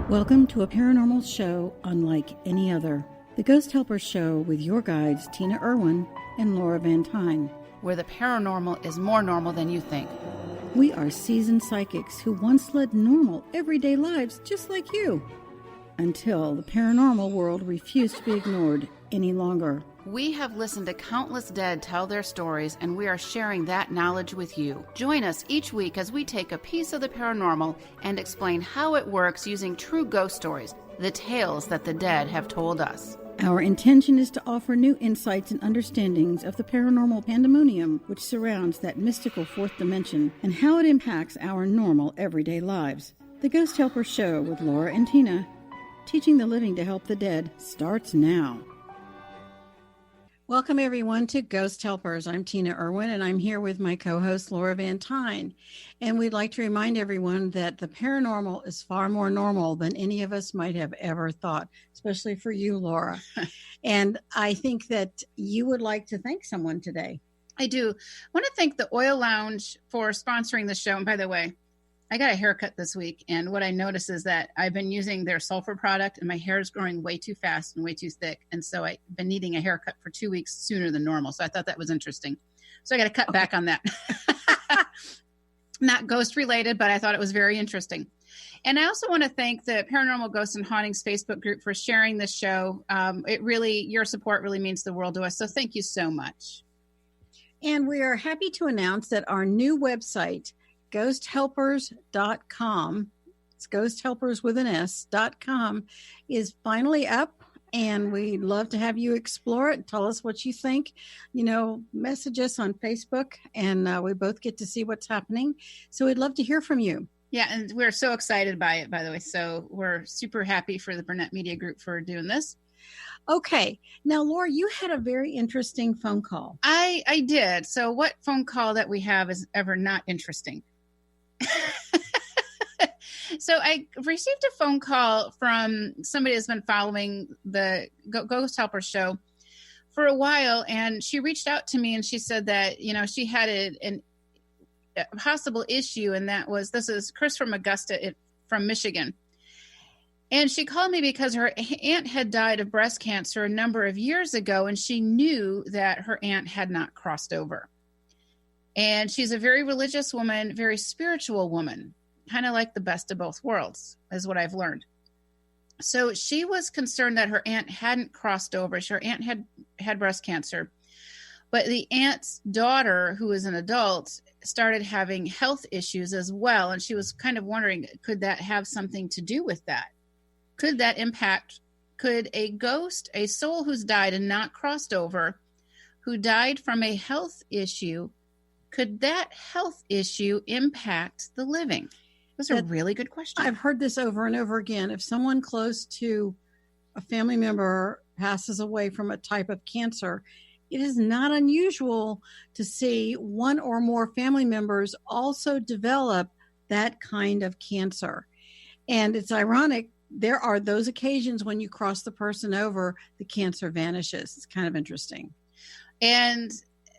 Welcome to a paranormal show unlike any other. The Ghost Helpers Show with your guides Tina Irwin and Laura Van Tyne. Where the paranormal is more normal than you think. We are seasoned psychics who once led normal, everyday lives just like you. Until the paranormal world refused to be ignored any longer. We have listened to countless dead tell their stories, and we are sharing that knowledge with you. Join us each week as we take a piece of the paranormal and explain how it works using true ghost stories, the tales that the dead have told us. Our intention is to offer new insights and understandings of the paranormal pandemonium which surrounds that mystical fourth dimension and how it impacts our normal everyday lives. The Ghost Helpers Show with Laura and Tina, teaching the living to help the dead, starts now. Welcome, everyone, to Ghost Helpers. I'm Tina Irwin, and I'm here with my co-host, Laura Van Tyne. And we'd like to remind everyone that the paranormal is far more normal than any of us might have ever thought, especially for you, Laura. And I think that you would like to thank someone today. I do. I want to thank the Oil Lounge for sponsoring the show. And by the way, I got a haircut this week, and what I noticed is that I've been using their sulfur product, and my hair is growing way too fast and way too thick. And so I've been needing a haircut for 2 weeks sooner than normal. So I thought that was interesting. So I got to cut back on that. Not ghost related, but I thought it was very interesting. And I also want to thank the Paranormal Ghosts and Hauntings Facebook group for sharing this show. Your support really means the world to us. So thank you so much. And we are happy to announce that our new website, ghosthelpers.com, it's ghosthelpers with an S.com, is finally up, and we'd love to have you explore it. Tell us what you think. Message us on Facebook, and we both get to see what's happening. So we'd love to hear from you. Yeah, and we're so excited by it, by the way. So we're super happy for the Burnett Media Group for doing this. Okay. Now, Laura, you had a very interesting phone call. I did. So what phone call that we have is ever not interesting? So I received a phone call from somebody who's been following the Ghost Helper show for a while, and she reached out to me and she said that, she had a possible issue, and this is Chris from Augusta from Michigan. And she called me because her aunt had died of breast cancer a number of years ago, and she knew that her aunt had not crossed over. And she's a very religious woman, very spiritual woman, kind of like the best of both worlds, is what I've learned. So she was concerned that her aunt hadn't crossed over. Her aunt had breast cancer. But the aunt's daughter, who is an adult, started having health issues as well. And she was kind of wondering, could that have something to do with that? Could that impact, could a ghost, a soul who's died and not crossed over, who died from a health issue, could that health issue impact the living? Those are really good questions. I've heard this over and over again. If someone close to a family member passes away from a type of cancer, it is not unusual to see one or more family members also develop that kind of cancer. And it's ironic. There are those occasions when you cross the person over, the cancer vanishes. It's kind of interesting. And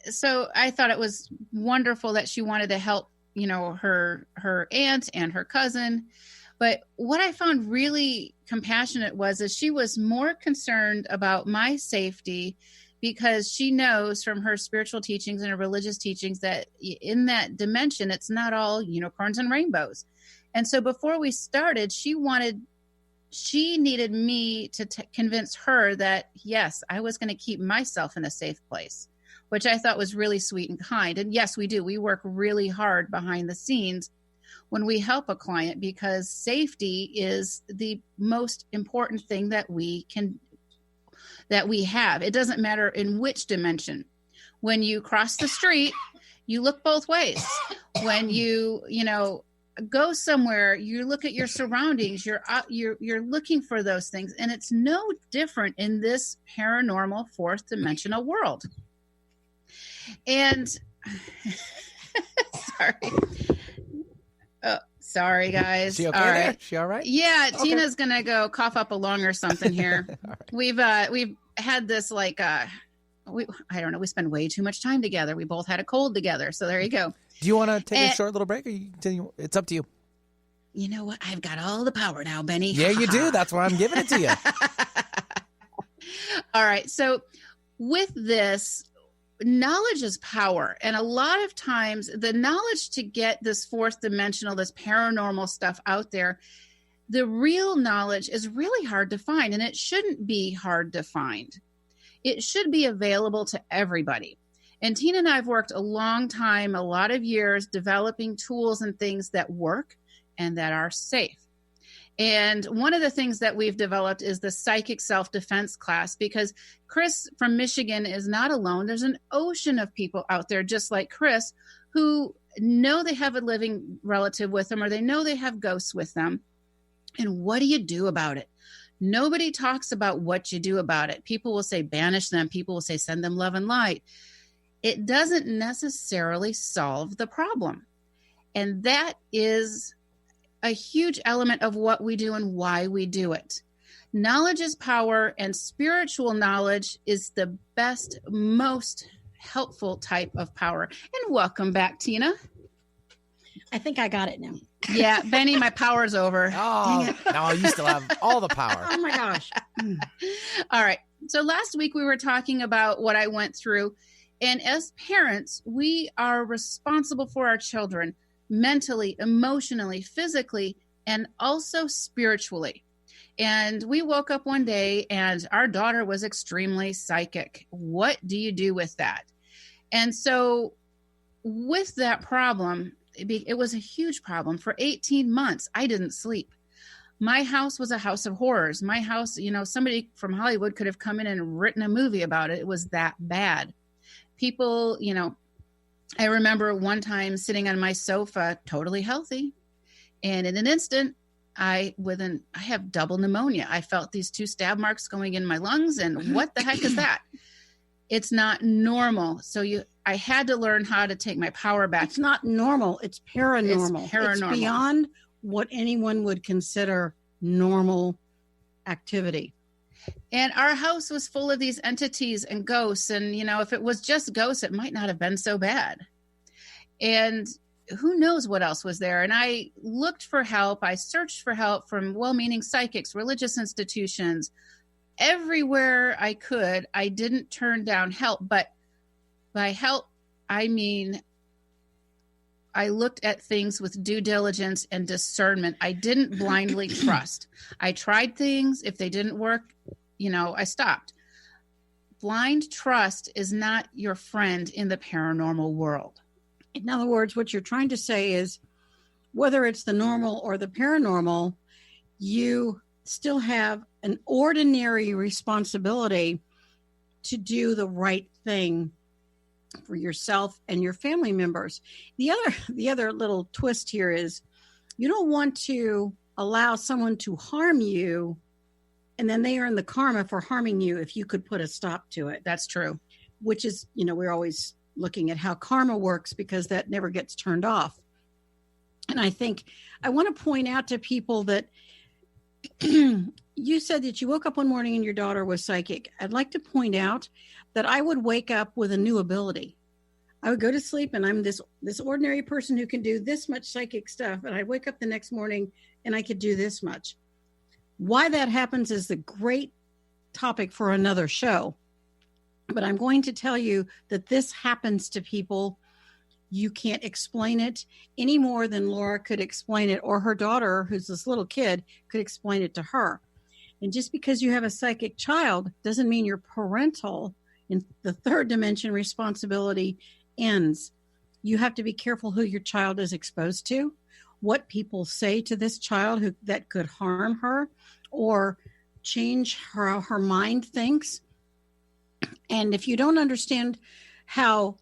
so I thought it was wonderful that she wanted to help, her aunt and her cousin. But what I found really compassionate is she was more concerned about my safety, because she knows from her spiritual teachings and her religious teachings that in that dimension, it's not all unicorns and rainbows. And so before we started, she needed me to convince her that, yes, I was going to keep myself in a safe place, which I thought was really sweet and kind. And yes, we do. We work really hard behind the scenes when we help a client, because safety is the most important thing that we have. It doesn't matter in which dimension. When you cross the street, you look both ways. When you go somewhere, you look at your surroundings, you're looking for those things. And it's no different in this paranormal fourth dimensional world. And sorry guys. She okay all right. there? She all right? Yeah, okay. Tina's gonna go cough up a lung or something here. Right. We've had this I don't know, we spend way too much time together. We both had a cold together. So there you go. Do you want to take a short little break, or you continue? It's up to you. You know what? I've got all the power now, Benny. Yeah, you do. That's why I'm giving it to you. All right. So with this, knowledge is power. And a lot of times the knowledge to get this fourth dimensional, this paranormal stuff out there, the real knowledge is really hard to find. And it shouldn't be hard to find. It should be available to everybody. And Tina and I have worked a long time, a lot of years, developing tools and things that work and that are safe. And one of the things that we've developed is the psychic self-defense class, because Chris from Michigan is not alone. There's an ocean of people out there just like Chris who know they have a living relative with them, or they know they have ghosts with them. And what do you do about it? Nobody talks about what you do about it. People will say banish them. People will say send them love and light. It doesn't necessarily solve the problem. And that is a huge element of what we do and why we do it. Knowledge is power, and spiritual knowledge is the best, most helpful type of power. And welcome back, Tina. I think I got it now. Yeah, Benny, my power's over. Oh, no, you still have all the power. Oh my gosh. All right. So last week we were talking about what I went through. And as parents, we are responsible for our children mentally, emotionally, physically, and also spiritually. And we woke up one day and our daughter was extremely psychic. What do you do with that? And so with that problem, it was a huge problem. For 18 months, I didn't sleep. My house was a house of horrors. My house, somebody from Hollywood could have come in and written a movie about it. It was that bad. People, I remember one time sitting on my sofa, totally healthy. And in an instant, I have double pneumonia. I felt these 2 stab marks going in my lungs. And what the heck is that? It's not normal. So I had to learn how to take my power back. It's not normal. It's paranormal. It's paranormal. It's beyond what anyone would consider normal activity. And our house was full of these entities and ghosts. And, if it was just ghosts, it might not have been so bad. And who knows what else was there. And I looked for help. I searched for help from well-meaning psychics, religious institutions, everywhere I could. I didn't turn down help. But by help, I mean, I looked at things with due diligence and discernment. I didn't blindly trust. I tried things. If they didn't work, I stopped. Blind trust is not your friend in the paranormal world. In other words, what you're trying to say is whether it's the normal or the paranormal, you still have an ordinary responsibility to do the right thing for yourself and your family members. The other little twist here is you don't want to allow someone to harm you and then they earn the karma for harming you if you could put a stop to it. That's true. Which is, we're always looking at how karma works because that never gets turned off. And I think I want to point out to people that you said that you woke up one morning and your daughter was psychic. I'd like to point out that I would wake up with a new ability. I would go to sleep and I'm this ordinary person who can do this much psychic stuff. And I'd wake up the next morning and I could do this much. Why that happens is the great topic for another show. But I'm going to tell you that this happens to people. You can't explain it any more than Laura could explain it, or her daughter, who's this little kid, could explain it to her. And just because you have a psychic child doesn't mean your parental in the third dimension responsibility ends. You have to be careful who your child is exposed to, what people say to this child that could harm her or change how her mind thinks. And if you don't understand how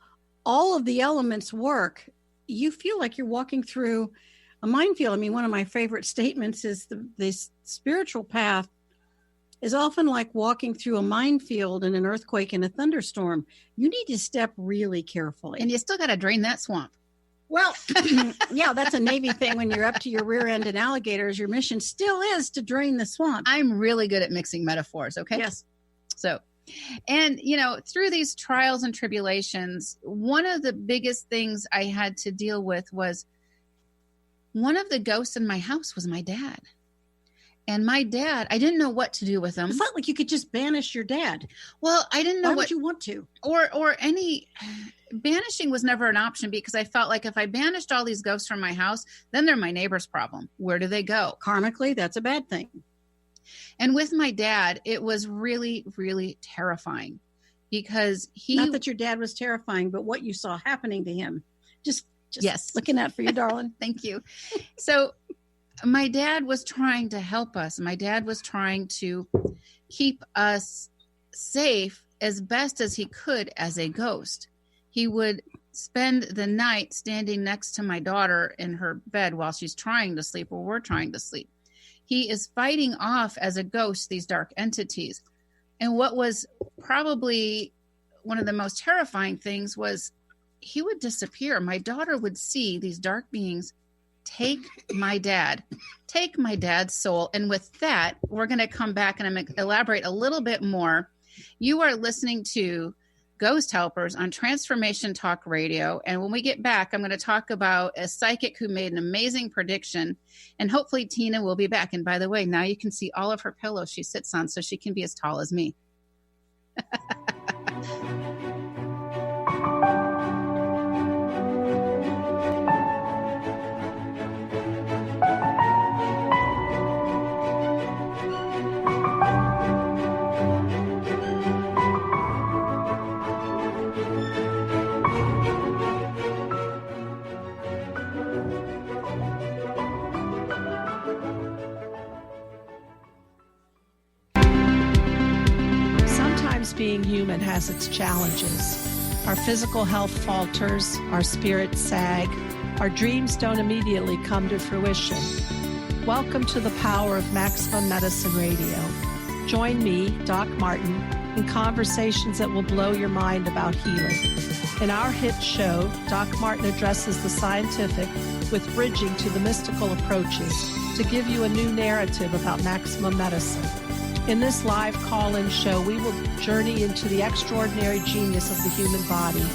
all of the elements work, you feel like you're walking through a minefield. I mean, one of my favorite statements is this spiritual path is often like walking through a minefield in an earthquake and a thunderstorm. You need to step really carefully. And you still got to drain that swamp. Well, yeah, that's a Navy thing. When you're up to your rear end in alligators, your mission still is to drain the swamp. I'm really good at mixing metaphors, okay? Yes. So, and, through these trials and tribulations, one of the biggest things I had to deal with was one of the ghosts in my house was my dad. And my dad, I didn't know what to do with him. It's not like you could just banish your dad. Well, I didn't know Why would you want to? Or any banishing was never an option, because I felt like if I banished all these ghosts from my house, then they're my neighbor's problem. Where do they go? Karmically, that's a bad thing. And with my dad, it was really, really terrifying, because not that your dad was terrifying, but what you saw happening to him. Just yes, looking out for you, darling. Thank you. So my dad was trying to help us. My dad was trying to keep us safe as best as he could as a ghost. He would spend the night standing next to my daughter in her bed while she's trying to sleep, or we're trying to sleep. He is fighting off as a ghost these dark entities. And what was probably one of the most terrifying things was he would disappear. My daughter would see these dark beings take my dad's soul. And with that, we're going to come back and I'm going to elaborate a little bit more. You are listening to Ghost Helpers on Transformation Talk Radio. And when we get back, I'm going to talk about a psychic who made an amazing prediction. And hopefully Tina will be back. And by the way, now you can see all of her pillows she sits on, so she can be as tall as me. Being human has its challenges. Our physical health falters, our spirits sag, our dreams don't immediately come to fruition. Welcome to the power of Maximum Medicine Radio. Join me, Doc Martin, in conversations that will blow your mind about healing. In our hit show, Doc Martin addresses the scientific with bridging to the mystical approaches to give you a new narrative about maximum medicine. In this live call-in show, we will journey into the extraordinary genius of the human body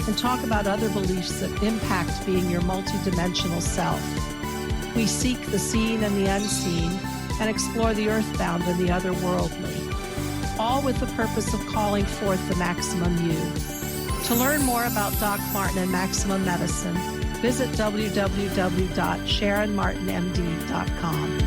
and talk about other beliefs that impact being your multidimensional self. We seek the seen and the unseen and explore the earthbound and the otherworldly, all with the purpose of calling forth the maximum you. To learn more about Doc Martin and Maximum Medicine, visit www.sharonmartinmd.com.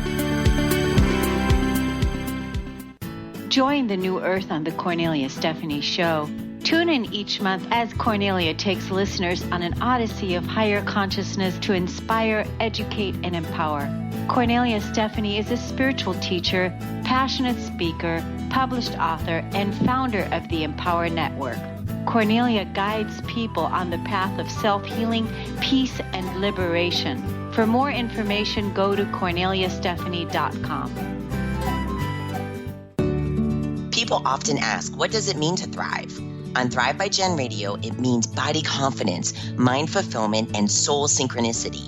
Join the New Earth on the Cornelia Stephanie Show. Tune in each month as Cornelia takes listeners on an odyssey of higher consciousness to inspire, educate, and empower. Cornelia Stephanie is a spiritual teacher, passionate speaker, published author, and founder of the Empower Network. Cornelia guides people on the path of self-healing, peace, and liberation. For more information, go to corneliastephanie.com. People often ask, what does it mean to thrive? On Thrive by Jen Radio, it means body confidence, mind fulfillment, and soul synchronicity.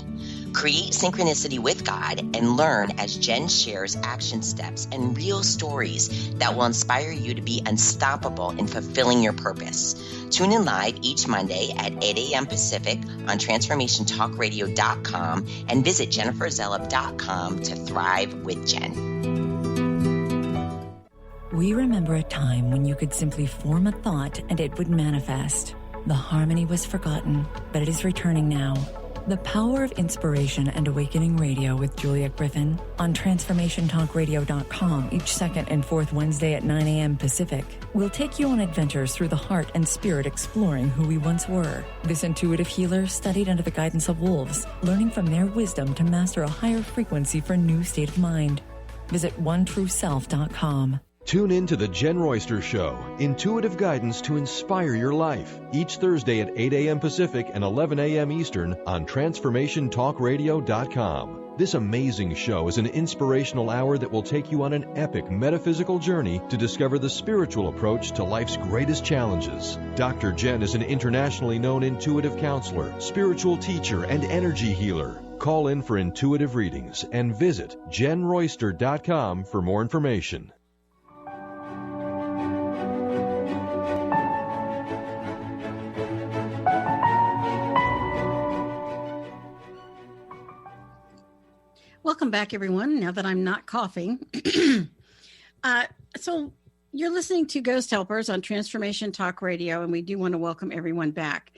Create synchronicity with God and learn as Jen shares action steps and real stories that will inspire you to be unstoppable in fulfilling your purpose. Tune in live each Monday at 8 a.m. Pacific on TransformationTalkRadio.com and visit JenniferZellup.com to thrive with Jen. We remember a time when you could simply form a thought and it would manifest. The harmony was forgotten, but it is returning now. The Power of Inspiration and Awakening Radio with Juliet Griffin on TransformationTalkRadio.com each second and fourth Wednesday at 9 a.m. Pacific will take you on adventures through the heart and spirit, exploring who we once were. This intuitive healer studied under the guidance of wolves, learning from their wisdom to master a higher frequency for a new state of mind. Visit OneTrueSelf.com. Tune in to The Jen Royster Show, intuitive guidance to inspire your life, each Thursday at 8 a.m. Pacific and 11 a.m. Eastern on TransformationTalkRadio.com. This amazing show is an inspirational hour that will take you on an epic metaphysical journey to discover the spiritual approach to life's greatest challenges. Dr. Jen is an internationally known intuitive counselor, spiritual teacher, and energy healer. Call in for intuitive readings and visit JenRoyster.com for more information. welcome back, everyone, now that I'm not coughing. So you're listening to Ghost Helpers on Transformation Talk Radio, and we do want to welcome everyone back.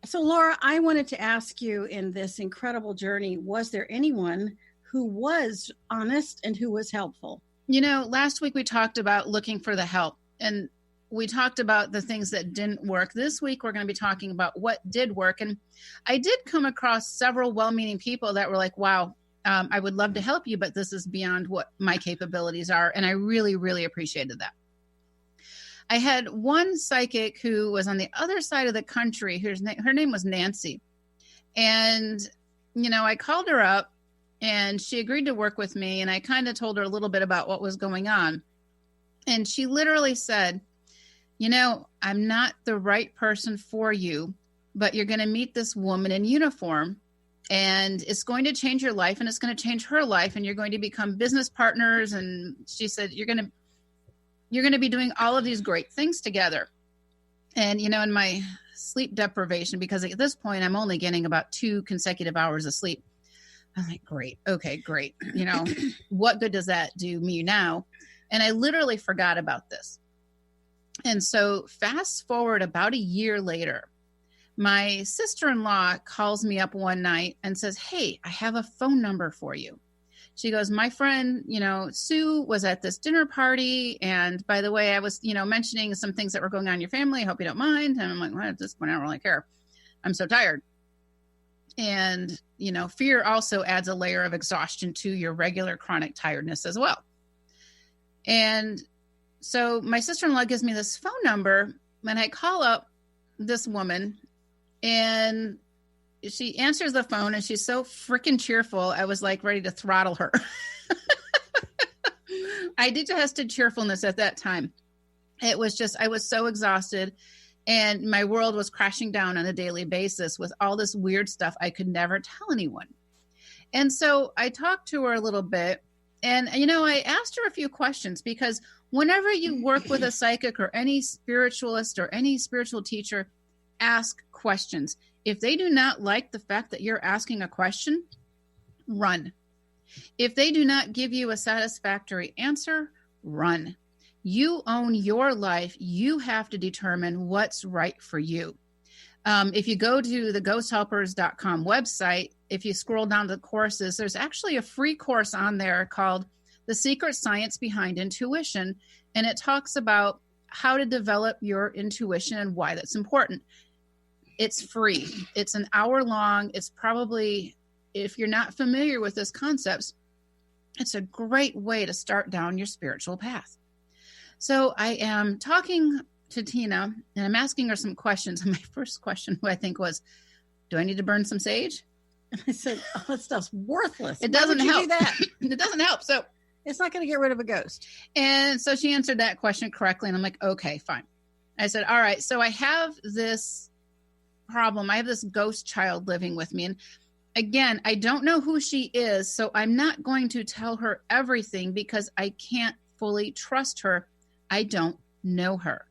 So, Laura, I wanted to ask you, in this incredible journey, was there anyone who was honest and who was helpful? You know, last week we talked about looking for the help, and we talked about the things that didn't work. This week we're going to be talking about what did work. And I did come across several well-meaning people that were like, wow, I would love to help you, but this is beyond what my capabilities are. And I really, really appreciated that. I had one psychic who was on the other side of the country. Her name was Nancy. And, you know, I called her up and she agreed to work with me. And I kind of told her a little bit about what was going on. And she literally said, you know, I'm not the right person for you, but you're going to meet this woman in uniform and it's going to change your life and it's going to change her life and you're going to become business partners. And she said, you're going to be doing all of these great things together. And, you know, in my sleep deprivation, because at this point I'm only getting about 2 consecutive hours of sleep. I'm like, great. Okay, great. You know, what good does that do me now? And I literally forgot about this. And so fast forward about a year later, my sister-in-law calls me up one night and says, hey, I have a phone number for you. She goes, my friend, you know, Sue was at this dinner party. And by the way, I was, you know, mentioning some things that were going on in your family. I hope you don't mind. And I'm like, well, at this point, I don't really care. I'm so tired. And, you know, fear also adds a layer of exhaustion to your regular chronic tiredness as well. And so my sister-in-law gives me this phone number and I call up this woman and she answers the phone and she's so freaking cheerful. I was like ready to throttle her. I detested cheerfulness at that time. It was just, I was so exhausted and my world was crashing down on a daily basis with all this weird stuff I could never tell anyone. And so I talked to her a little bit and, you know, I asked her a few questions because whenever you work with a psychic or any spiritualist or any spiritual teacher, ask questions. If they do not like the fact that you're asking a question, run. If they do not give you a satisfactory answer, run. You own your life. You have to determine what's right for you. If you go to the ghosthelpers.com website, if you scroll down to the courses, there's actually a free course on there called The Secret Science Behind Intuition. And it talks about how to develop your intuition and why that's important. It's free. It's an hour long. It's probably, if you're not familiar with this concepts, it's a great way to start down your spiritual path. So I am talking to Tina and I'm asking her some questions. And my first question, I think, was, do I need to burn some sage? And I said, oh, that stuff's worthless. It doesn't help. Do that? It doesn't help. So it's not going to get rid of a ghost. And so she answered that question correctly. And I'm like, okay, fine. I said, all right, so I have this problem. I have this ghost child living with me. And again, I don't know who she is. So I'm not going to tell her everything because I can't fully trust her. I don't know her.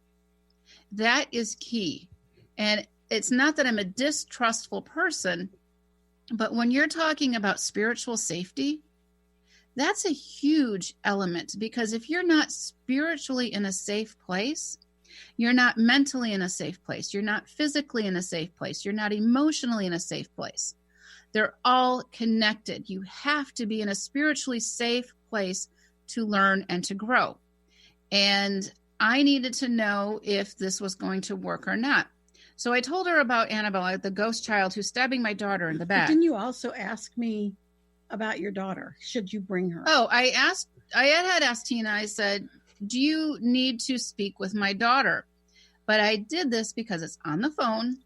That is key. And it's not that I'm a distrustful person, but when you're talking about spiritual safety, that's a huge element, because if you're not spiritually in a safe place, you're not mentally in a safe place, you're not physically in a safe place, you're not emotionally in a safe place. They're all connected. You have to be in a spiritually safe place to learn and to grow. And I needed to know if this was going to work or not. So I told her about Annabelle, the ghost child who's stabbing my daughter in the back. But didn't you also ask me about your daughter? Should you bring her? Oh, I had asked Tina, I said, do you need to speak with my daughter? But I did this because it's on the phone.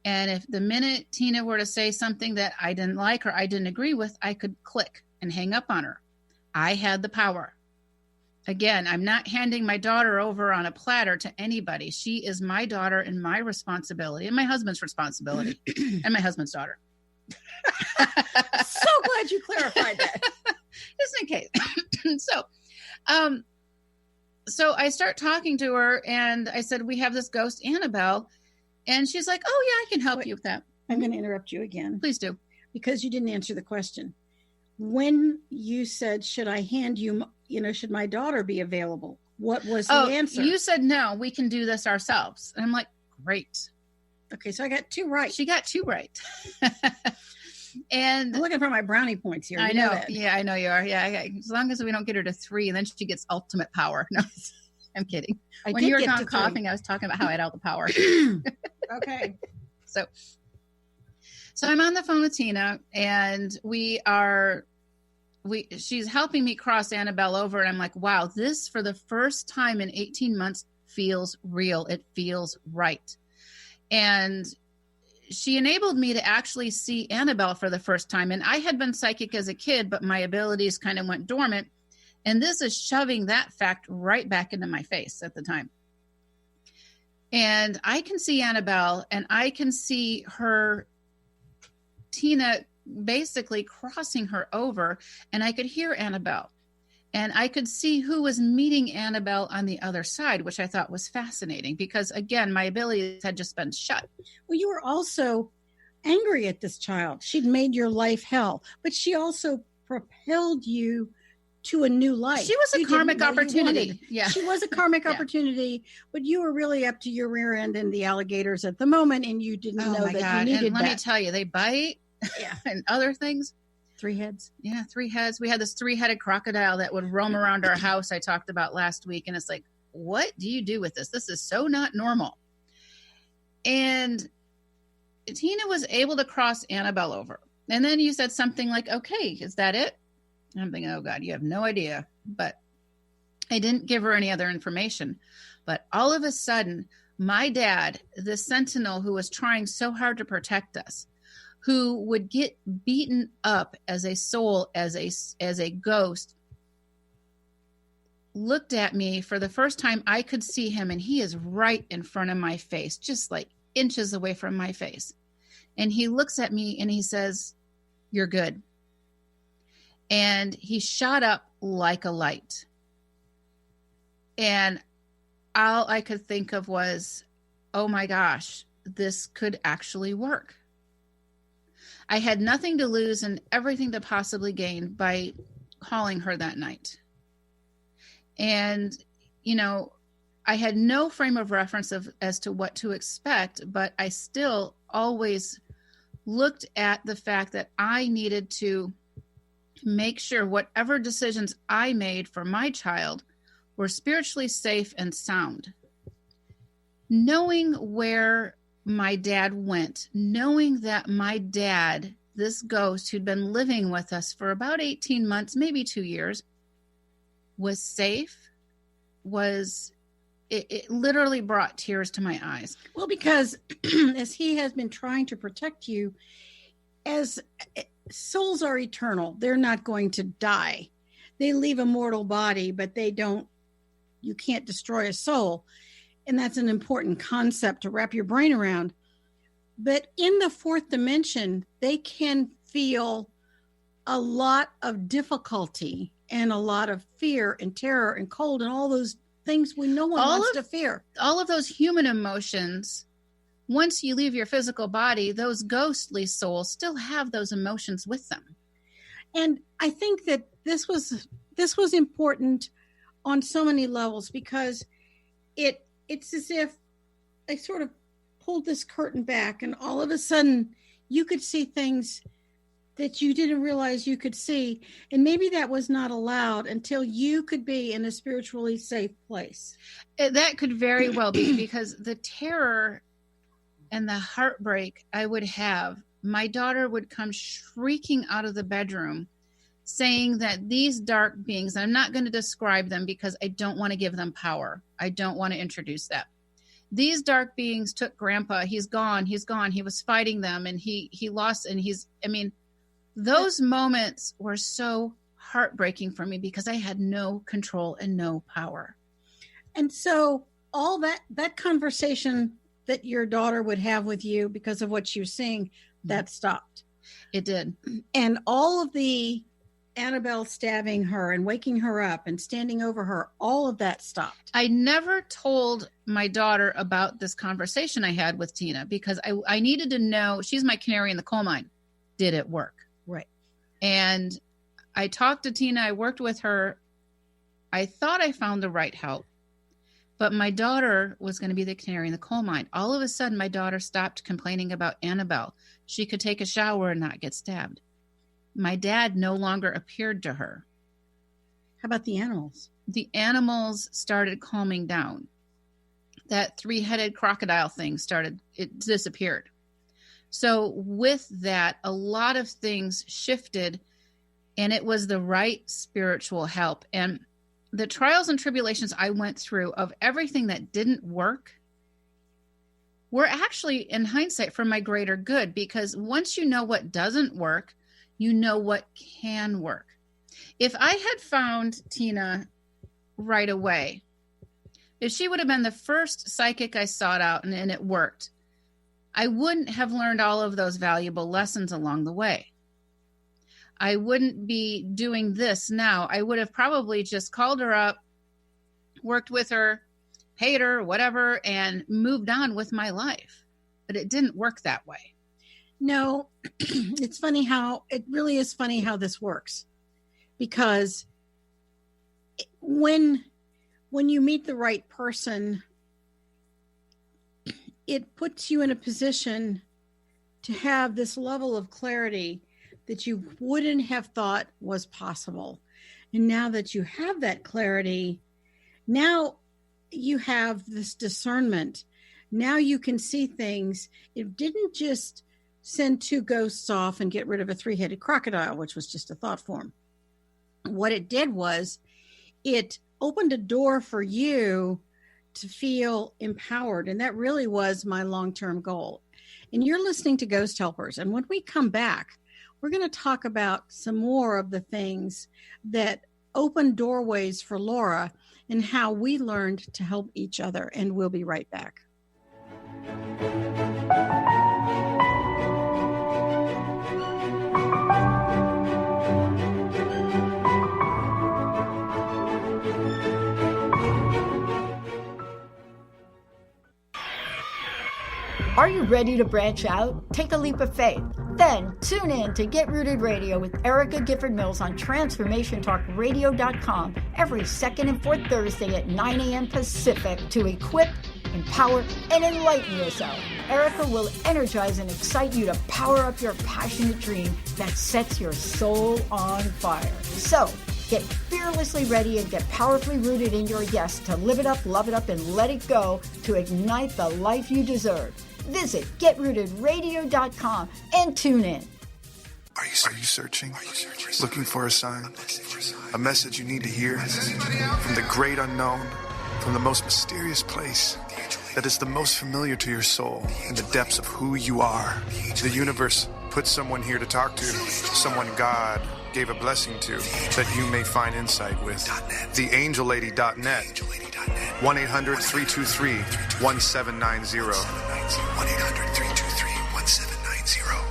And if the minute Tina were to say something that I didn't like or I didn't agree with, I could click and hang up on her. I had the power. Again, I'm not handing my daughter over on a platter to anybody. She is my daughter and my responsibility and my husband's responsibility and my husband's daughter. So glad you clarified that. Just in case. So I start talking to her and I said, we have this ghost Annabelle. And she's like, oh yeah, I can help you with that. I'm going to interrupt you again. Please do. Because you didn't answer the question. when you said, should I hand you, should my daughter be available? What was the answer? You said, no, we can do this ourselves. And I'm like, great. Okay, so I got 2 right. She got 2 right. And I'm looking for my brownie points here. I know. Yeah, I know you are. Yeah, as long as we don't get her to 3, and then she gets ultimate power. No, I'm kidding. When you were gone coughing, I was talking about how I had all the power. Okay. So I'm on the phone with Tina, and she's helping me cross Annabelle over. And I'm like, wow, this for the first time in 18 months feels real. It feels right. And she enabled me to actually see Annabelle for the first time. And I had been psychic as a kid, but my abilities kind of went dormant. And this is shoving that fact right back into my face at the time. And I can see Annabelle, and I can see Tina basically crossing her over, and I could hear Annabelle. And I could see who was meeting Annabelle on the other side, which I thought was fascinating because, again, my abilities had just been shut. Well, you were also angry at this child. She'd made your life hell, but she also propelled you to a new life. She was a karmic opportunity. Yeah. She was a karmic opportunity, but you were really up to your rear end in the alligators at the moment, and you didn't know that you needed and let me tell you, they bite and other things. 3 heads. Yeah, 3 heads. We had this 3-headed crocodile that would roam around our house I talked about last week. And it's like, what do you do with this? This is so not normal. And Tina was able to cross Annabelle over. And then you said something like, okay, is that it? And I'm thinking, oh God, you have no idea. But I didn't give her any other information. But all of a sudden, my dad, the sentinel who was trying so hard to protect us, who would get beaten up as a soul, as a ghost, looked at me for the first time. I could see him, and he is right in front of my face, just like inches away from my face. And he looks at me and he says, "You're good." And he shot up like a light. And all I could think of was, oh my gosh, this could actually work. I had nothing to lose and everything to possibly gain by calling her that night. And, I had no frame of reference as to what to expect, but I still always looked at the fact that I needed to make sure whatever decisions I made for my child were spiritually safe and sound. Knowing where my dad went, knowing that my dad, this ghost who'd been living with us for about 18 months, maybe 2 years, was safe, it literally brought tears to my eyes. Well, because as he has been trying to protect you, as souls are eternal, they're not going to die. They leave a mortal body, but you can't destroy a soul. And that's an important concept to wrap your brain around. But in the 4th dimension, they can feel a lot of difficulty and a lot of fear and terror and cold and all those things no one wants to fear. All of those human emotions, once you leave your physical body, those ghostly souls still have those emotions with them. And I think that this was important on so many levels because it's as if I sort of pulled this curtain back and all of a sudden you could see things that you didn't realize you could see. And maybe that was not allowed until you could be in a spiritually safe place. That could very well be because the terror and the heartbreak I would have, my daughter would come shrieking out of the bedroom saying that these dark beings, and I'm not going to describe them because I don't want to give them power. I don't want to introduce that. These dark beings took Grandpa. He's gone. He was fighting them and he lost. And those moments were so heartbreaking for me because I had no control and no power. And so all that conversation that your daughter would have with you because of what she was seeing, that stopped. It did. And all of the Annabelle stabbing her and waking her up and standing over her, all of that stopped. I never told my daughter about this conversation I had with Tina because I needed to know, she's my canary in the coal mine. Did it work? Right. And I talked to Tina. I worked with her. I thought I found the right help. But my daughter was going to be the canary in the coal mine. All of a sudden, my daughter stopped complaining about Annabelle. She could take a shower and not get stabbed. My dad no longer appeared to her. How about the animals? The animals started calming down. That 3-headed crocodile thing it disappeared. So with that, a lot of things shifted, and it was the right spiritual help. And the trials and tribulations I went through of everything that didn't work were actually, in hindsight, for my greater good, because once you know what doesn't work, you know what can work. If I had found Tina right away, if she would have been the first psychic I sought out and it worked, I wouldn't have learned all of those valuable lessons along the way. I wouldn't be doing this now. I would have probably just called her up, worked with her, paid her, whatever, and moved on with my life. But it didn't work that way. No, it really is funny how this works. Because when you meet the right person, it puts you in a position to have this level of clarity that you wouldn't have thought was possible. And now that you have that clarity, now you have this discernment. Now you can see things. It didn't just send 2 ghosts off and get rid of a 3-headed crocodile, which was just a thought form. What it did was it opened a door for you to feel empowered. And that really was my long-term goal. And you're listening to Ghost Helpers. And when we come back, we're going to talk about some more of the things that opened doorways for Laura and how we learned to help each other. And we'll be right back. Are you ready to branch out? Take a leap of faith. Then tune in to Get Rooted Radio with Erica Gifford Mills on TransformationTalkRadio.com every second and fourth Thursday at 9 a.m. Pacific to equip, empower, and enlighten yourself. Erica will energize and excite you to power up your passionate dream that sets your soul on fire. So, get fearlessly ready and get powerfully rooted in your yes to live it up, love it up, and let it go to ignite the life you deserve. Visit GetRootedRadio.com and tune in. Are you searching? Looking for a sign? A message you need to hear? From the great unknown, from the most mysterious place that is the most familiar to your soul, in the depths of who you are. The universe put someone here to talk to, someone God gave a blessing to, that you may find insight with. TheAngelLady.net. 1-800-323-1790. 1-800-323-1790.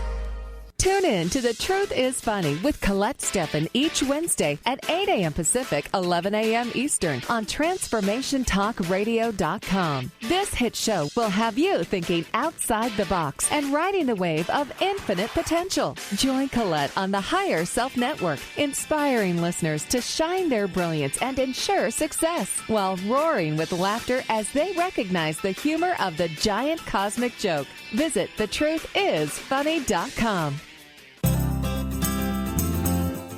Tune in to The Truth is Funny with Colette Steffen each Wednesday at 8 a.m. Pacific, 11 a.m. Eastern on TransformationTalkRadio.com. This hit show will have you thinking outside the box and riding the wave of infinite potential. Join Colette on the Higher Self Network, inspiring listeners to shine their brilliance and ensure success while roaring with laughter as they recognize the humor of the giant cosmic joke. Visit thetruthisfunny.com.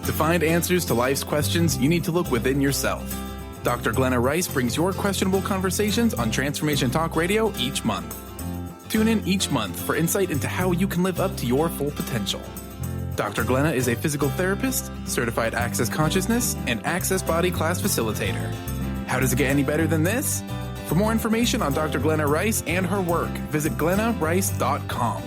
To find answers to life's questions, you need to look within yourself. Dr. Glenna Rice brings your questionable conversations on Transformation Talk Radio each month. Tune in each month for insight into how you can live up to your full potential. Dr. Glenna is a physical therapist, certified Access Consciousness, and Access Body Class facilitator. How does it get any better than this? For more information on Dr. Glenna Rice and her work, visit glennarice.com.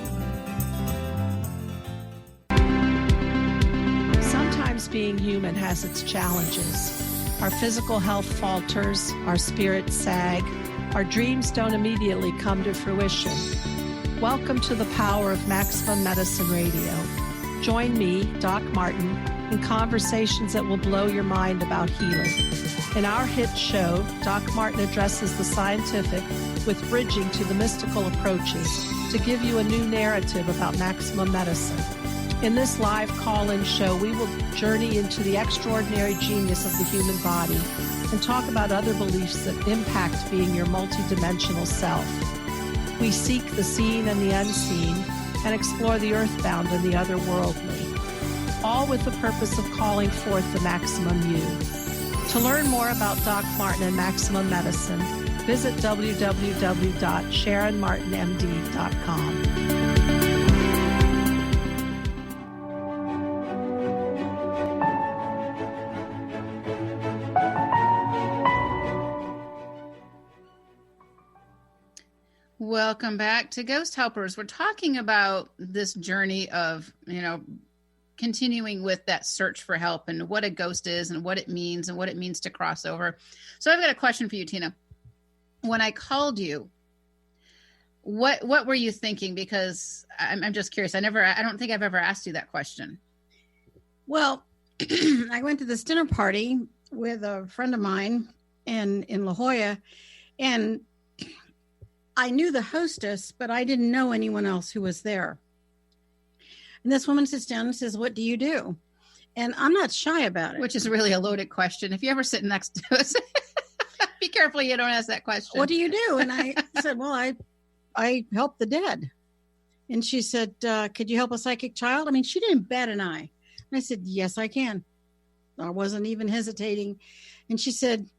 Being human has its challenges. Our physical health falters, our spirits sag, our dreams don't immediately come to fruition. Welcome to the power of Maximum Medicine Radio. Join me, Doc Martin, in conversations that will blow your mind about healing. In our hit show, Doc Martin addresses the scientific with bridging to the mystical approaches to give you a new narrative about maximum medicine. In this live call-in show, we will journey into the extraordinary genius of the human body and talk about other beliefs that impact being your multidimensional self. We seek the seen and the unseen and explore the earthbound and the otherworldly, all with the purpose of calling forth the maximum you. To learn more about Doc Martin and Maximum Medicine, visit www.sharonmartinmd.com. Welcome back to Ghost Helpers. We're talking about this journey of, continuing with that search for help and what a ghost is and what it means to cross over. So I've got a question for you, Tina. When I called you, what were you thinking? Because I'm just curious. I don't think I've ever asked you that question. Well, I went to this dinner party with a friend of mine in La Jolla, and I knew the hostess, but I didn't know anyone else who was there. And this woman sits down and says, "What do you do?" And I'm not shy about it. Which is really a loaded question. If you ever sit next to us, be careful you don't ask that question. "What do you do?" And I said, "Well, I help the dead." And she said, "Could you help a psychic child?" I mean, she didn't bat an eye. And I said, "Yes, I can." I wasn't even hesitating. And she said,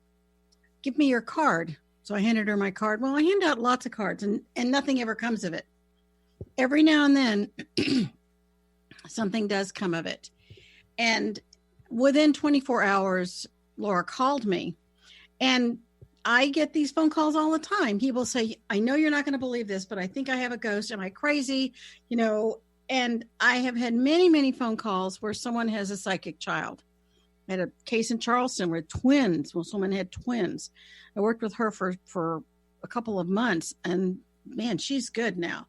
"Give me your card." So I handed her my card. Well, I hand out lots of cards and nothing ever comes of it. Every now and then, something does come of it. And within 24 hours, Laura called me. And I get these phone calls all the time. People say, "I know you're not going to believe this, but I think I have a ghost. Am I crazy?" And I have had many, many phone calls where someone has a psychic child. I had a case in Charleston where twins, well, someone had twins. I worked with her for a couple of months, and man, she's good now.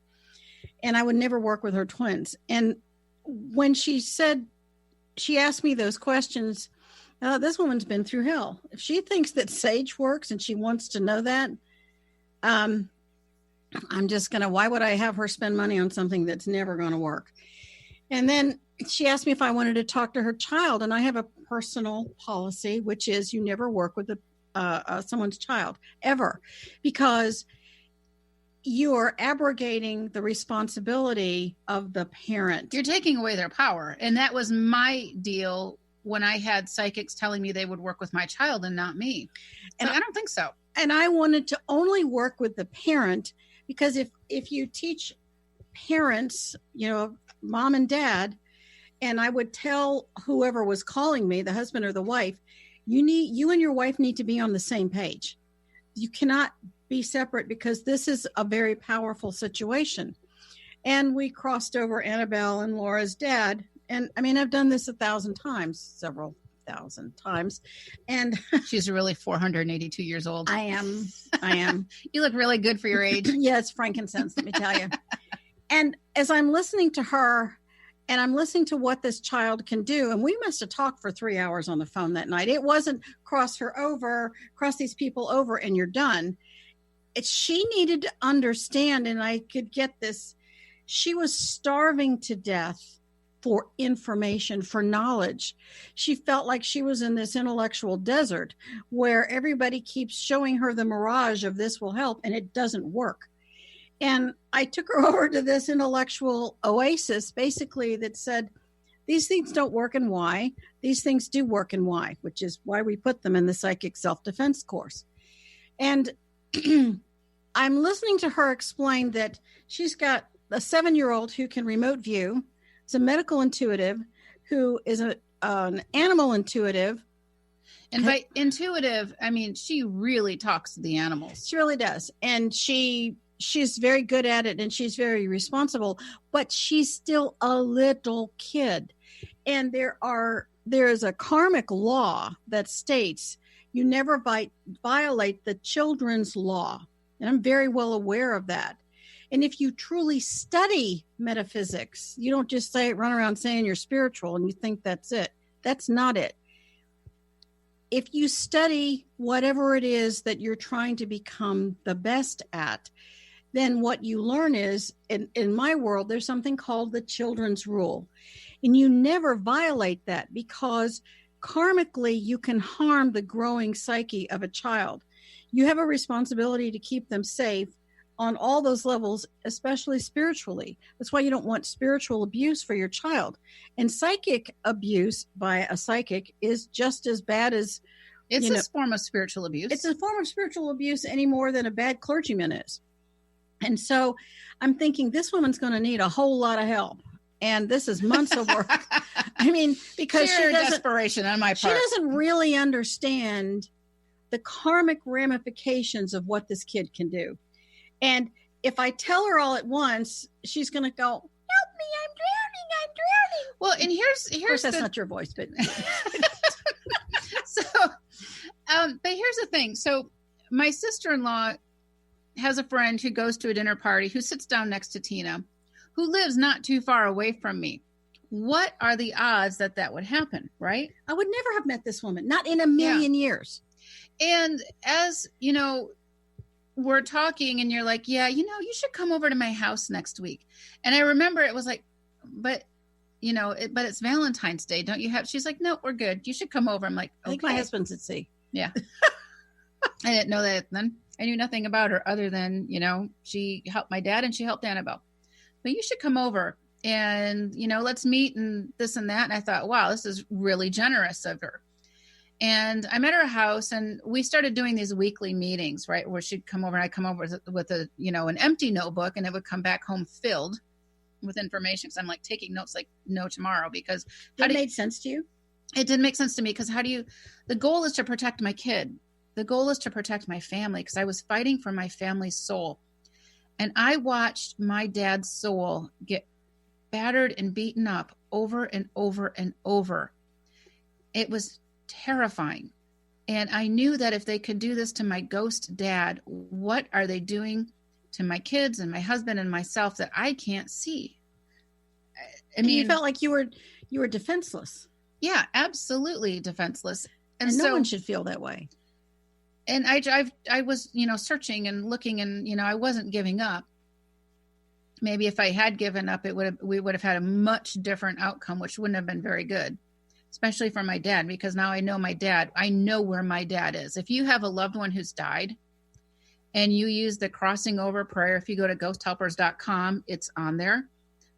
And I would never work with her twins. And when she asked me those questions, this woman's been through hell. If she thinks that sage works and she wants to know that, I'm just going to, why would I have her spend money on something that's never going to work? And then she asked me if I wanted to talk to her child. And I have a personal policy, which is you never work with someone's child ever, because you are abrogating the responsibility of the parent. You're taking away their power. And that was my deal when I had psychics telling me they would work with my child and not me. And I don't think so. And I wanted to only work with the parent, because if you teach parents, mom and dad, and I would tell whoever was calling me, the husband or the wife, you and your wife need to be on the same page. You cannot be separate, because this is a very powerful situation. And we crossed over Annabelle and Laura's dad. And I mean, I've done this several thousand times. And she's really 482 years old. I am. You look really good for your age. Yeah, it's frankincense, let me tell you. And as I'm listening to her, and I'm listening to what this child can do, and we must have talked for 3 hours on the phone that night. It wasn't cross these people over, and you're done. She needed to understand, and I could get this. She was starving to death for information, for knowledge. She felt like she was in this intellectual desert where everybody keeps showing her the mirage of this will help, and it doesn't work. And I took her over to this intellectual oasis, basically, that said, these things don't work and why. These things do work and why, which is why we put them in the psychic self-defense course. And I'm listening to her explain that she's got a 7-year-old who can remote view. It's a medical intuitive who is an animal intuitive. And by intuitive, I mean, she really talks to the animals. She really does. And she's very good at it, and she's very responsible, but she's still a little kid. And there is a karmic law that states you never violate the children's law. And I'm very well aware of that. And if you truly study metaphysics, you don't just run around saying you're spiritual and you think that's it. That's not it. If you study whatever it is that you're trying to become the best at, then what you learn is, in my world, there's something called the children's rule. And you never violate that, because karmically you can harm the growing psyche of a child. You have a responsibility to keep them safe on all those levels, especially spiritually. That's why you don't want spiritual abuse for your child. And psychic abuse by a psychic is just as bad as... It's a form of spiritual abuse. It's a form of spiritual abuse any more than a bad clergyman is. And so I'm thinking this woman's going to need a whole lot of help. And this is months of work. I mean, because sheer desperation on my part. She doesn't really understand the karmic ramifications of what this kid can do. And if I tell her all at once, she's going to go, help me, I'm drowning. Well, and here's of course, that's not your voice, but but here's the thing. So my sister-in-law has a friend who goes to a dinner party, who sits down next to Tina, who lives not too far away from me. What are the odds that that would happen, right? I would never have met this woman, not in a million years. And as, you know, we're talking and you're like, yeah, you know, you should come over to my house next week. And I remember it was like, but, you know, but it's Valentine's Day. Don't you have, she's like, no, we're good. You should come over. I'm like, okay. I think my husband's at sea. Yeah. I didn't know that then. I knew nothing about her other than, you know, she helped my dad and she helped Annabelle. But you should come over and, you know, let's meet and this and that. And I thought, wow, this is really generous of her. And I'm at her house and we started doing these weekly meetings, right? Where she'd come over and I'd come over with a, you know, an empty notebook, and it would come back home filled with information. Cause I'm like taking notes like no tomorrow, because it made sense to you. It didn't make sense to me, because the goal is to protect my kid. The goal is to protect my family, because I was fighting for my family's soul. And I watched my dad's soul get battered and beaten up over and over and over. It was terrifying. And I knew that if they could do this to my ghost dad, what are they doing to my kids and my husband and myself that I can't see? I mean, you felt like you were defenseless. Yeah, absolutely defenseless. And no one should feel that way. And I was, you know, searching and looking, and, you know, I wasn't giving up. Maybe if I had given up, we would have had a much different outcome, which wouldn't have been very good, especially for my dad, because now I know my dad. I know where my dad is. If you have a loved one who's died and you use the crossing over prayer, if you go to ghosthelpers.com, it's on there,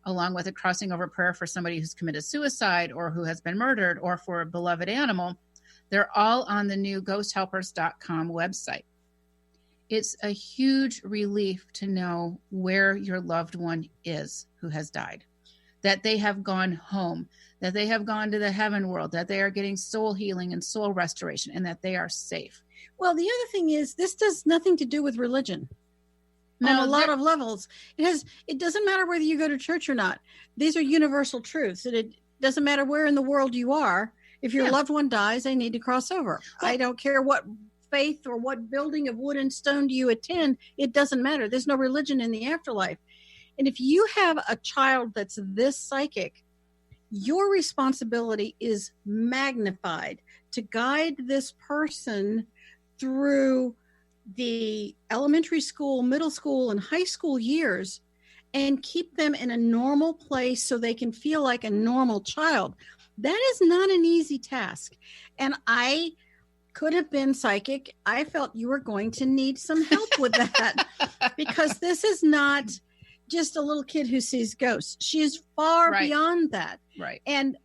along with a crossing over prayer for somebody who's committed suicide or who has been murdered or for a beloved animal. They're all on the new ghosthelpers.com website. It's a huge relief to know where your loved one is who has died, that they have gone home, that they have gone to the heaven world, that they are getting soul healing and soul restoration, and that they are safe. Well, the other thing is, this does nothing to do with religion. On a lot of levels. It doesn't matter whether you go to church or not. These are universal truths. And it doesn't matter where in the world you are. If your loved one dies, they need to cross over. Well, I don't care what faith or what building of wood and stone do you attend. It doesn't matter. There's no religion in the afterlife. And if you have a child that's this psychic, your responsibility is magnified to guide this person through the elementary school, middle school, and high school years, and keep them in a normal place so they can feel like a normal child. That is not an easy task. And I could have been psychic. I felt you were going to need some help with that, because this is not just a little kid who sees ghosts. She is far beyond that. Right. And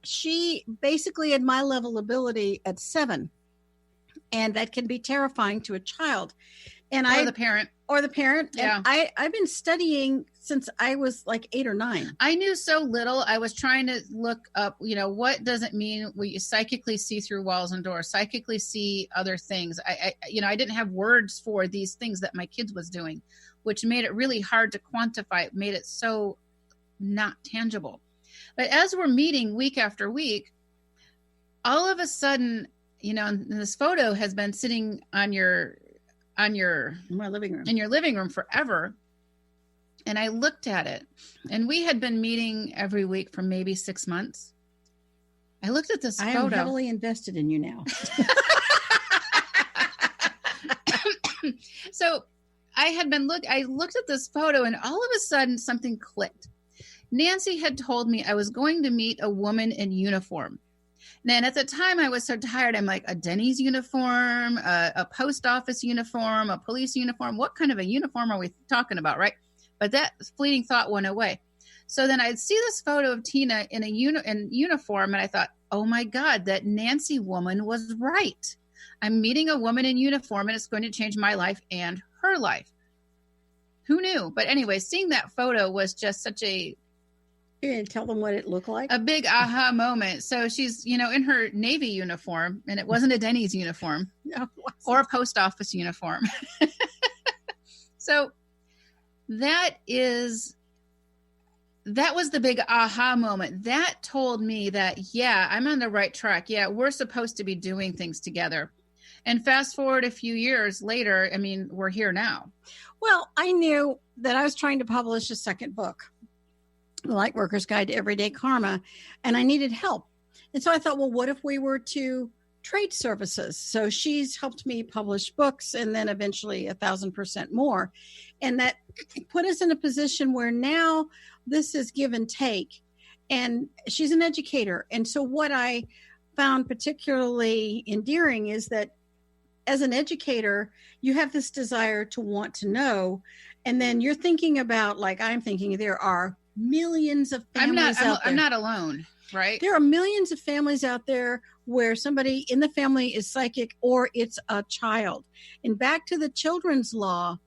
she basically had my level ability at 7. And that can be terrifying to a child. And the parent. Or the parent. Yeah. And I've been studying since I was like 8 or 9. I knew so little. I was trying to look up, you know, what does it mean when you psychically see through walls and doors, psychically see other things. I didn't have words for these things that my kids was doing, which made it really hard to quantify. It made it so not tangible. But as we're meeting week after week, all of a sudden, you know, and this photo has been sitting in my living room, in your living room forever. And I looked at it, and we had been meeting every week for maybe 6 months. I looked at this photo. I am heavily invested in you now. So I looked at this photo and all of a sudden something clicked. Nancy had told me I was going to meet a woman in uniform. And at the time I was so tired. I'm like, a Denny's uniform, a post office uniform, a police uniform. What kind of a uniform are we talking about? Right. But that fleeting thought went away. So then I'd see this photo of Tina in uniform. And I thought, oh my God, that Nancy woman was right. I'm meeting a woman in uniform and it's going to change my life and her life. Who knew? But anyway, seeing that photo was just such a... You didn't tell them what it looked like? A big aha moment. So she's, in her Navy uniform, and it wasn't a Denny's uniform or a post office uniform. So that was the big aha moment. That told me that, yeah, I'm on the right track. Yeah, we're supposed to be doing things together. And fast forward a few years later, I mean, we're here now. Well, I knew that I was trying to publish a second book, The Lightworker's Guide to Everyday Karma, and I needed help. And so I thought, well, what if we were to trade services? So she's helped me publish books and then eventually 1,000% more. And that put us in a position where now this is give and take. And she's an educator. And so what I found particularly endearing is that as an educator, you have this desire to want to know. And then you're thinking about, like I'm thinking, there are millions of families out there. I'm not alone, right? There are millions of families out there where somebody in the family is psychic or it's a child. And back to the children's law.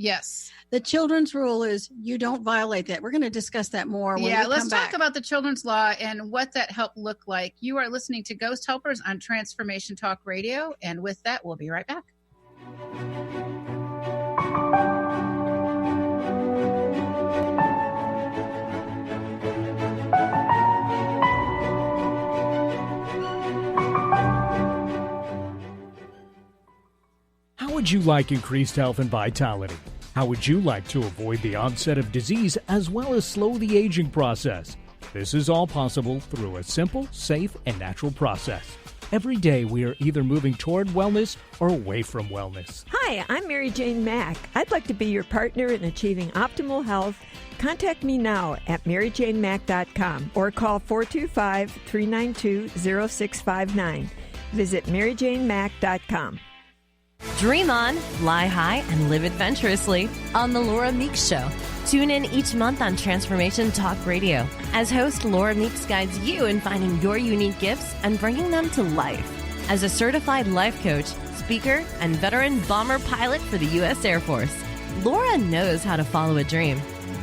Yes. The children's rule is you don't violate that. We're going to discuss that more when we come back. Let's talk about the children's law and what that help look like. You are listening to Ghost Helpers on Transformation Talk Radio. And with that, we'll be right back. How would you like increased health and vitality? How would you like to avoid the onset of disease as well as slow the aging process? This is all possible through a simple, safe, and natural process. Every day we are either moving toward wellness or away from wellness. Hi, I'm Mary Jane Mack. I'd like to be your partner in achieving optimal health. Contact me now at maryjanemack.com or call 425-392-0659. Visit maryjanemack.com. Dream on, fly high, and live adventurously on The Laura Meeks Show. Tune in each month on Transformation Talk Radio. As host, Laura Meeks guides you in finding your unique gifts and bringing them to life. As a certified life coach, speaker, and veteran bomber pilot for the U.S. Air Force, Laura knows how to follow a dream.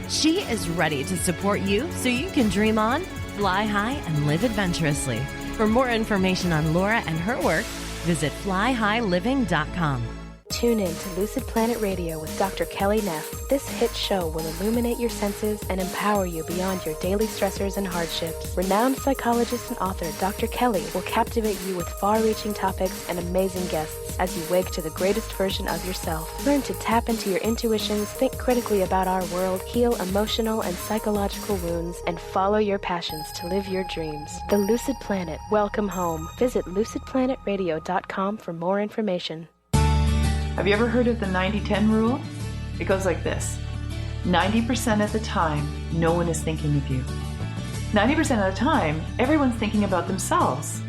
She is ready to support you so you can dream on, fly high, and live adventurously. For more information on Laura and her work, visit flyhighliving.com. Tune in to Lucid Planet Radio with Dr. Kelly Neff. This hit show will illuminate your senses and empower you beyond your daily stressors and hardships. Renowned psychologist and author Dr. Kelly will captivate you with far-reaching topics and amazing guests as you wake to the greatest version of yourself. Learn to tap into your intuitions, think critically about our world, heal emotional and psychological wounds, and follow your passions to live your dreams. The Lucid Planet. Welcome home. Visit lucidplanetradio.com for more information. Have you ever heard of the 90-10 rule? It goes like this. 90% of the time, no one is thinking of you. 90% of the time, everyone's thinking about themselves.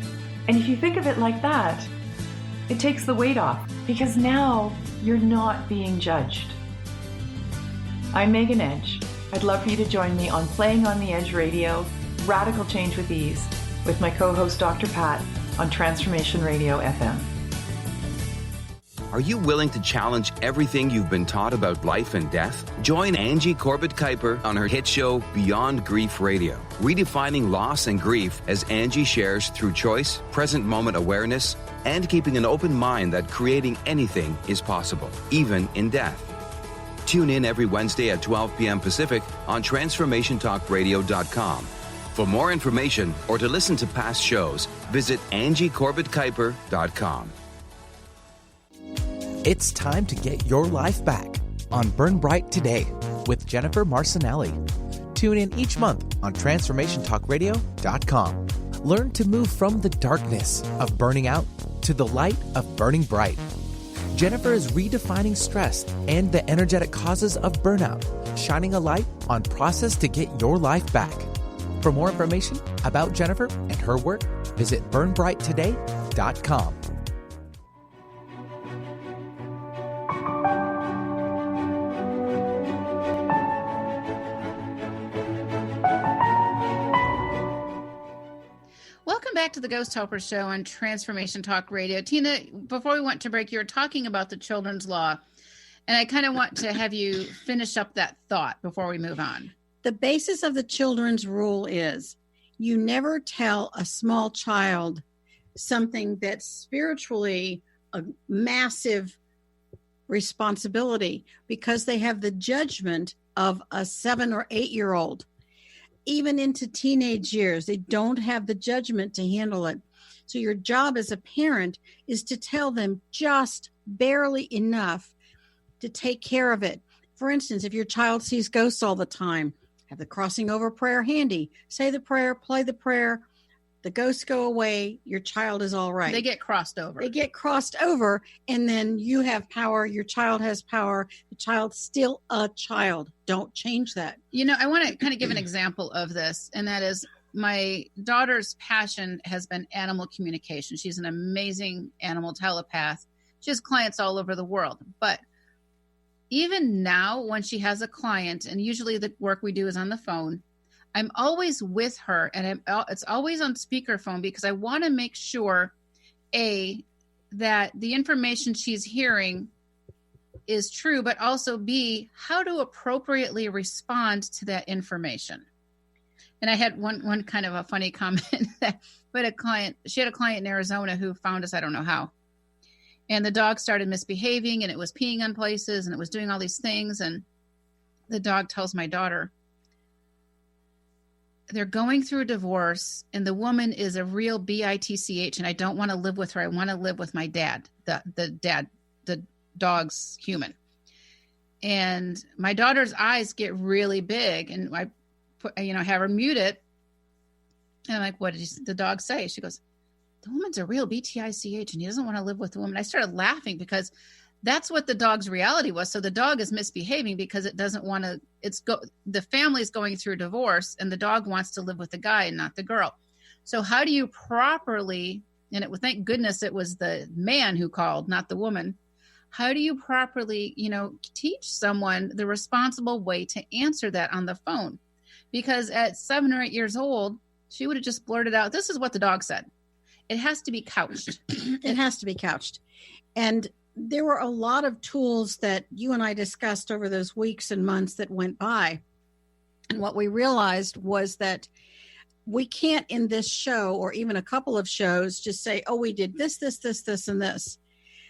And if you think of it like that, it takes the weight off because now you're not being judged. I'm Megan Edge. I'd love for you to join me on Playing on the Edge Radio, Radical Change with Ease, with my co-host Dr. Pat on Transformation Radio FM. Are you willing to challenge everything you've been taught about life and death? Join Angie Corbett-Kuiper on her hit show Beyond Grief Radio, redefining loss and grief as Angie shares through choice, present moment awareness, and keeping an open mind that creating anything is possible, even in death. Tune in every Wednesday at 12 p.m. Pacific on TransformationTalkRadio.com. For more information or to listen to past shows, visit AngieCorbettKuiper.com. It's time to get your life back on Burn Bright Today with Jennifer Marcinelli. Tune in each month on TransformationTalkRadio.com. Learn to move from the darkness of burning out to the light of burning bright. Jennifer is redefining stress and the energetic causes of burnout, shining a light on process to get your life back. For more information about Jennifer and her work, visit burnbrighttoday.com. Welcome back to the Ghost Helper Show on Transformation Talk Radio. Tina, before we went to break, you were talking about the children's law, and I kind of want to have you finish up that thought before we move on. The basis of the children's rule is you never tell a small child something that's spiritually a massive responsibility because they have the judgment of a 7 or 8 year old. Even into teenage years, they don't have the judgment to handle it. So your job as a parent is to tell them just barely enough to take care of it. For instance, if your child sees ghosts all the time, have the crossing over prayer handy. Say the prayer, play the prayer. The ghosts go away. Your child is all right. They get crossed over. They get crossed over, and then you have power. Your child has power. The child's still a child. Don't change that. You know, I want to kind of give an example of this, and that is my daughter's passion has been animal communication. She's an amazing animal telepath. She has clients all over the world. But even now, when she has a client, and usually the work we do is on the phone, I'm always with her, and it's always on speakerphone because I want to make sure, A, that the information she's hearing is true, but also B, how to appropriately respond to that information. And I had one kind of a funny comment that she had a client in Arizona who found us, I don't know how. And the dog started misbehaving, and it was peeing on places, and it was doing all these things. And the dog tells my daughter, they're going through a divorce, and the woman is a real bitch, and I don't want to live with her. I want to live with my dad, the dog's human. And my daughter's eyes get really big, and I have her mute it. And I'm like, what did the dog say? She goes, the woman's a real bitch, and he doesn't want to live with the woman. I started laughing because that's what the dog's reality was. So the dog is misbehaving because it doesn't want to, the family's going through a divorce, and the dog wants to live with the guy and not the girl. So how do you properly, and thank goodness it was the man who called, not the woman. How do you properly, teach someone the responsible way to answer that on the phone? Because at 7 or 8 years old, she would have just blurted out, this is what the dog said. It has to be couched. It has to be couched. And there were a lot of tools that you and I discussed over those weeks and months that went by. And what we realized was that we can't in this show or even a couple of shows just say, oh, we did this, and this.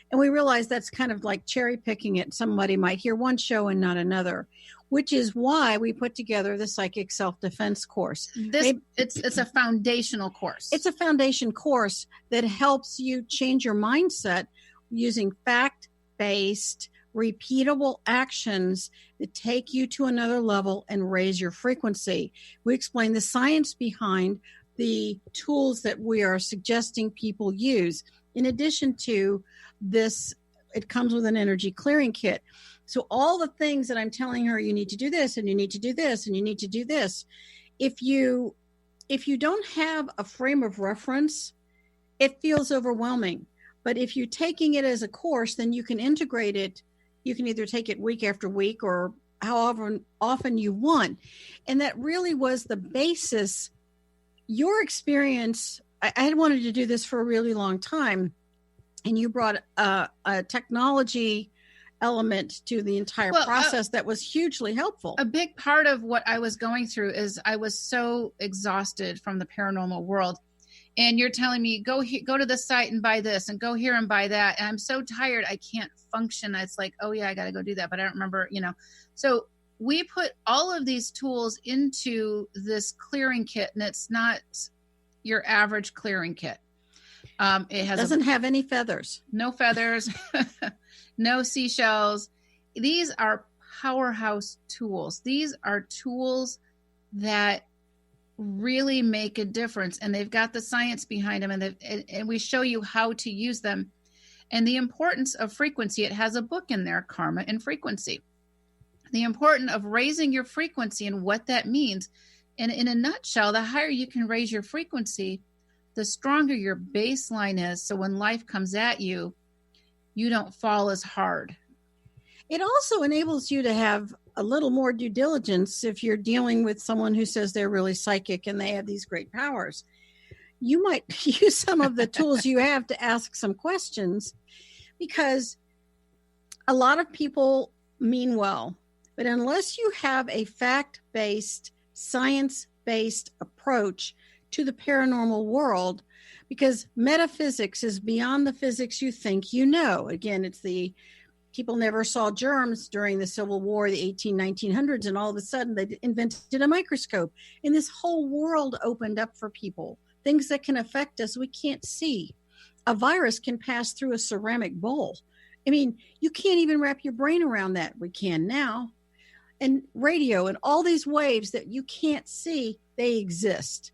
And we realized that's kind of like cherry picking it. Somebody might hear one show and not another, which is why we put together the Psychic Self-Defense course. It's a foundational course. It's a foundation course that helps you change your mindset using fact-based, repeatable actions that take you to another level and raise your frequency. We explain the science behind the tools that we are suggesting people use. In addition to this, it comes with an energy clearing kit. So all the things that I'm telling her, you need to do this, and you need to do this, and you need to do this. If you don't have a frame of reference, it feels overwhelming. But if you're taking it as a course, then you can integrate it. You can either take it week after week or however often you want. And that really was the basis. Your experience, I had wanted to do this for a really long time. And you brought a technology element to the entire process that was hugely helpful. A big part of what I was going through is I was so exhausted from the paranormal world. And you're telling me, go to the site and buy this, and go here and buy that. And I'm so tired, I can't function. It's like, oh yeah, I got to go do that. But I don't remember, So we put all of these tools into this clearing kit, and it's not your average clearing kit. It doesn't have any feathers. No feathers, no seashells. These are powerhouse tools. These are tools that really make a difference, and they've got the science behind them, and we show you how to use them. And the importance of frequency, it has a book in there, Karma and Frequency. The importance of raising your frequency and what that means. And in a nutshell, the higher you can raise your frequency, the stronger your baseline is. So when life comes at you, you don't fall as hard. It also enables you to have a little more due diligence if you're dealing with someone who says they're really psychic and they have these great powers. You might use some of the tools you have to ask some questions, because a lot of people mean well, but unless you have a fact-based, science-based approach to the paranormal world, because metaphysics is beyond the physics you think you know. Again, it's the people never saw germs during the Civil War, the 1900s, and all of a sudden they invented a microscope. And this whole world opened up for people. Things that can affect us we can't see. A virus can pass through a ceramic bowl. I mean, you can't even wrap your brain around that. We can now. And radio and all these waves that you can't see, they exist.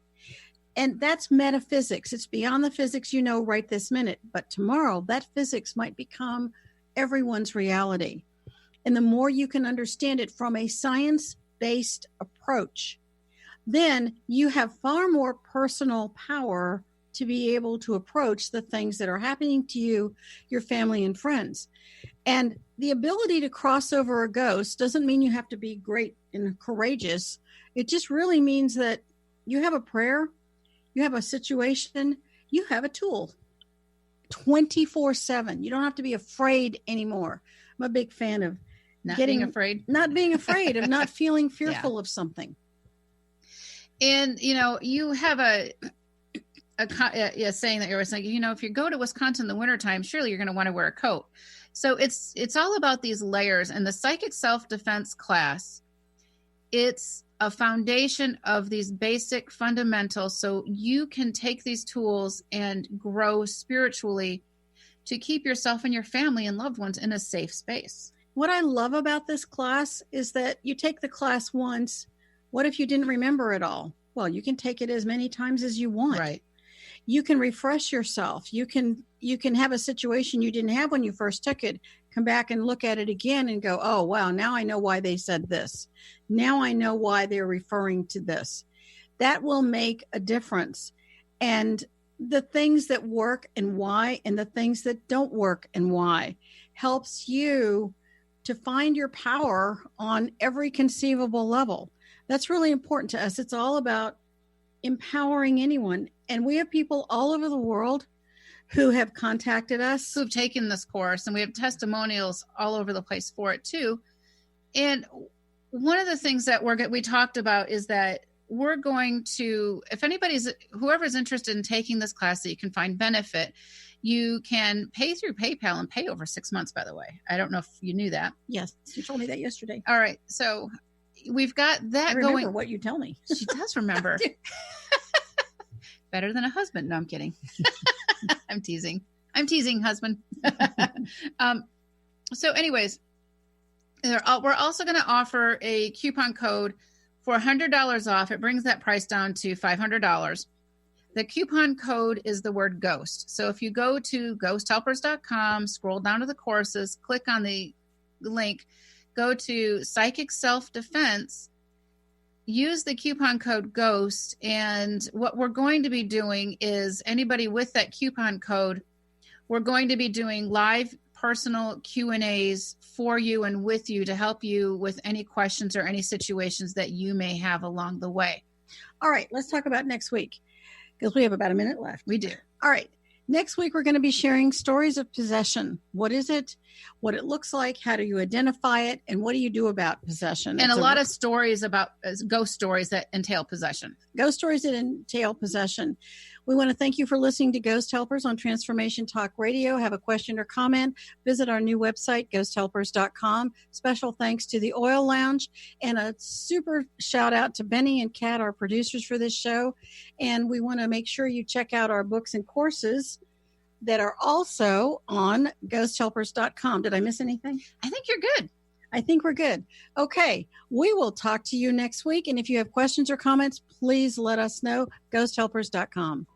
And that's metaphysics. It's beyond the physics you know right this minute. But tomorrow, that physics might become everyone's reality. And the more you can understand it from a science-based approach, then you have far more personal power to be able to approach the things that are happening to you, your family, and friends. And the ability to cross over a ghost doesn't mean you have to be great and courageous. It just really means that you have a prayer, you have a situation, you have a tool 24/7. You don't have to be afraid anymore. I'm a big fan of not being afraid of not feeling fearful of something. And, you have a saying that you're saying, if you go to Wisconsin in the wintertime, surely you're going to want to wear a coat. So it's all about these layers. And the psychic self-defense class, it's a foundation of these basic fundamentals so you can take these tools and grow spiritually to keep yourself and your family and loved ones in a safe space. What I love about this class is that you take the class once. What if you didn't remember it all? Well, you can take it as many times as you want. Right. You can refresh yourself. You can have a situation you didn't have when you first took it, come back and look at it again and go, oh, wow, now I know why they said this. Now I know why they're referring to this. That will make a difference. And the things that work and why, and the things that don't work and why, helps you to find your power on every conceivable level. That's really important to us. It's all about empowering anyone. And we have people all over the world who have contacted us, who've taken this course, and we have testimonials all over the place for it too. And one of the things that we talked about is that we're going to, if whoever's interested in taking this class that you can find benefit, you can pay through PayPal and pay over 6 months, by the way. I don't know if you knew that. Yes, you told me that yesterday. All right. So we've got that I remember going. What you tell me. She does remember. Better than a husband. No, I'm kidding. I'm teasing, husband. So anyways, we're also going to offer a coupon code for $100 off. It brings that price down to $500. The coupon code is the word ghost. So if you go to ghosthelpers.com, scroll down to the courses, click on the link, go to Psychic Self-Defense, use the coupon code GHOST, and what we're going to be doing is anybody with that coupon code, we're going to be doing live personal Q&As for you and with you to help you with any questions or any situations that you may have along the way. All right, let's talk about next week because we have about a minute left. We do. All right. Next week, we're going to be sharing stories of possession. What is it? What it looks like? How do you identify it? And what do you do about possession? And a lot of stories about ghost stories that entail possession. Ghost stories that entail possession. We want to thank you for listening to Ghost Helpers on Transformation Talk Radio. Have a question or comment, visit our new website, ghosthelpers.com. Special thanks to the Oil Lounge, and a super shout out to Benny and Kat, our producers for this show. And we want to make sure you check out our books and courses that are also on ghosthelpers.com. Did I miss anything? I think you're good. I think we're good. Okay. We will talk to you next week. And if you have questions or comments, please let us know. ghosthelpers.com.